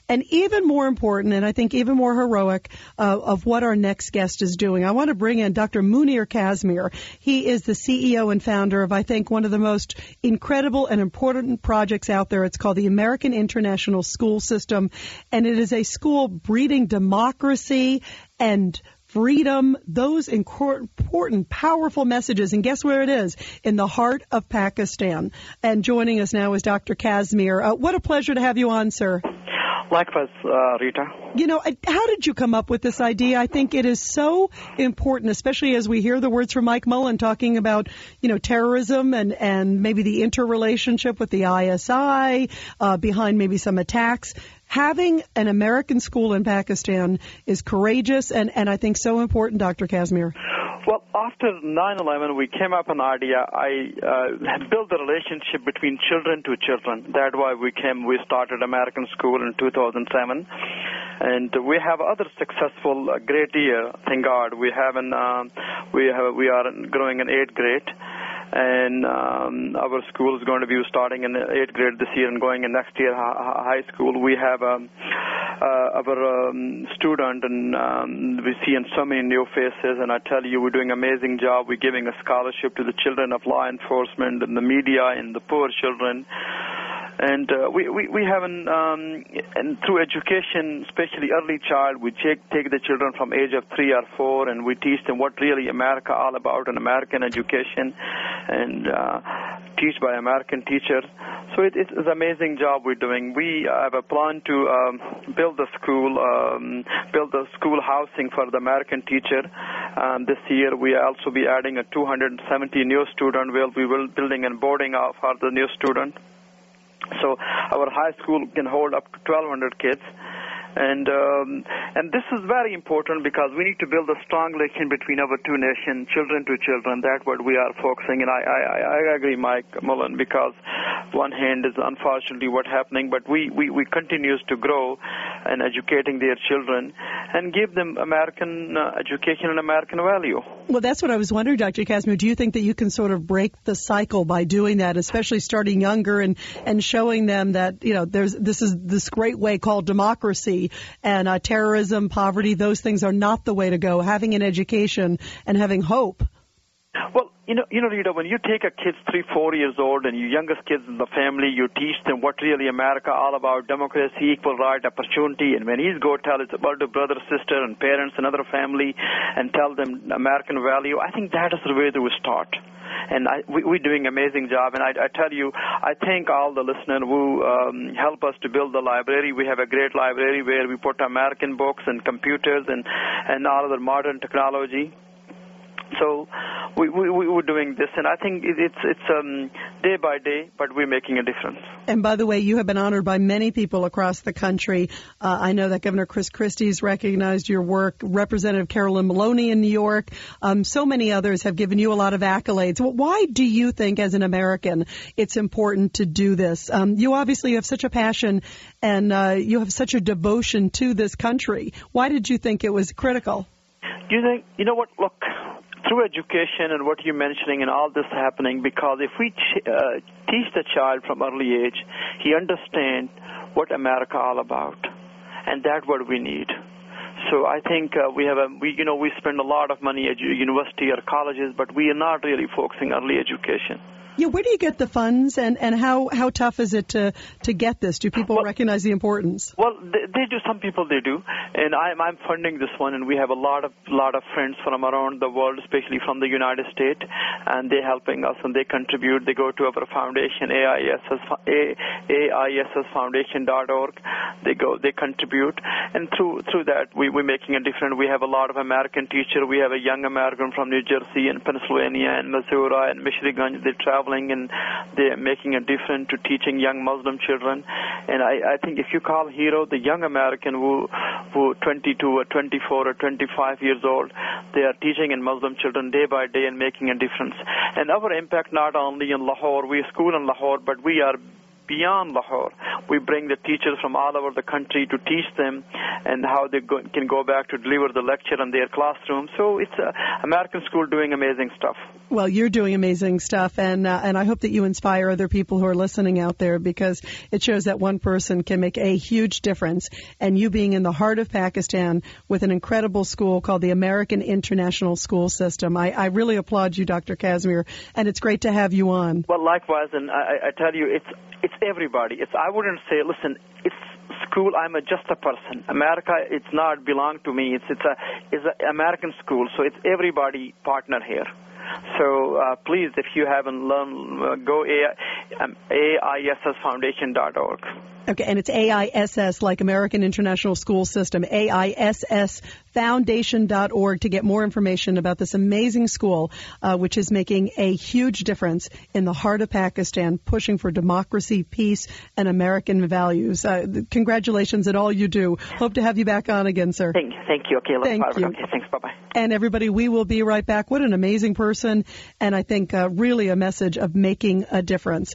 And even more important, and I think even more heroic, of what our next guest is doing, I want to bring in Dr. Munr Kazmir. He is the CEO and founder of, I think, one of the most incredible and important projects out there. It's called the American International School System, and it is a school breeding democracy and freedom, those important, powerful messages. And guess where it is? In the heart of Pakistan. And joining us now is Dr. Kazmir. What a pleasure to have you on, sir. Likewise, Rita. You know, how did you come up with this idea? I think it is so important, especially as we hear the words from Mike Mullen talking about, you know, terrorism and maybe the interrelationship with the ISI behind maybe some attacks. Having an American school in Pakistan is courageous and I think so important, Dr. Kazmir. Well, after 9/11, we came up with an idea. I had built the relationship between children to children. That's why we started American School in 2007. And we have other successful, great year, thank God. We are growing in 8th grade. And our school is going to be starting in 8th grade this year and going in next year high school. We have our student, and we see in so many new faces. And I tell you, we're doing an amazing job. We're giving a scholarship to the children of law enforcement and the media and the poor children. And we have, and through education, especially early child, we take the children from age of 3 or 4, and we teach them what really America all about, and American education, and teach by American teachers. So it's an amazing job we're doing. We have a plan to build the school housing for the American teacher. This year we also be adding a 270 new student. We will building and boarding for the new student. So our high school can hold up to 1,200 kids. And this is very important because we need to build a strong relation between our two nations, children to children. That's what we are focusing. And I agree, Mike Mullen, because one hand is unfortunately what's happening, but we continues to grow and educating their children and give them American education and American value. Well, that's what I was wondering, Dr. Kazmir. Do you think that you can sort of break the cycle by doing that, especially starting younger and showing them that, you know, there's this great way called democracy, and terrorism, poverty, those things are not the way to go. Having an education and having hope. Well, you know, Rita, when you take a kid 3, 4 years old and your youngest kids in the family, you teach them what really America all about, democracy, equal right, opportunity, and when he's go tell it's about the brother, sister, and parents and other family, and tell them American value, I think that is the way to start. And we're doing an amazing job. And I tell you, I thank all the listeners who help us to build the library. We have a great library where we put American books and computers and all of the modern technology. So we're doing this, and I think it's day by day, but we're making a difference. And by the way, you have been honored by many people across the country. I know that Governor Chris Christie's recognized your work, Representative Carolyn Maloney in New York. So many others have given you a lot of accolades. Well, why do you think, as an American, it's important to do this? You obviously have such a passion, and you have such a devotion to this country. Why did you think it was critical? You know what, look, through education and what you're mentioning and all this happening, because if we teach the child from early age, he understands what America all about, and that's what we need. So I think we spend a lot of money at university or colleges, but we are not really focusing early education. Yeah, where do you get the funds, and how tough is it to get this? Do people recognize the importance? Well, they do. Some people they do, and I'm funding this one, and we have a lot of friends from around the world, especially from the United States, and they're helping us, and they contribute. They go to our foundation, AISSfoundation.org. They contribute, and through that we're making a difference. We have a lot of American teachers. We have a young American from New Jersey and Pennsylvania and Missouri and Michigan. They travel. And they're making a difference to teaching young Muslim children. And I think if you call hero the young American who 22 or 24 or 25 years old, they are teaching in Muslim children day by day and making a difference. And our impact not only in Lahore, we school in Lahore, but we are beyond Lahore. We bring the teachers from all over the country to teach them and how they can go back to deliver the lecture in their classroom. So it's an American school doing amazing stuff. Well, you're doing amazing stuff, and I hope that you inspire other people who are listening out there, because it shows that one person can make a huge difference. And you being in the heart of Pakistan with an incredible school called the American International School System, I really applaud you, Dr. Kazmir, and it's great to have you on. Well, likewise, and I tell you, it's everybody. I wouldn't say, listen, it's school. I'm just a person. America, it's not belong to me. It's an American school, so it's everybody partner here. So please, if you haven't learned, go AISSfoundation.org. Okay, and it's AISS, like American International School System, AISSfoundation.org to get more information about this amazing school, which is making a huge difference in the heart of Pakistan, pushing for democracy, peace, and American values. Congratulations at all you do. Hope to have you back on again, sir. Thank you. Okay, Thank you. Okay, thanks. Bye-bye. And everybody, we will be right back. What an amazing person, and I think really a message of making a difference.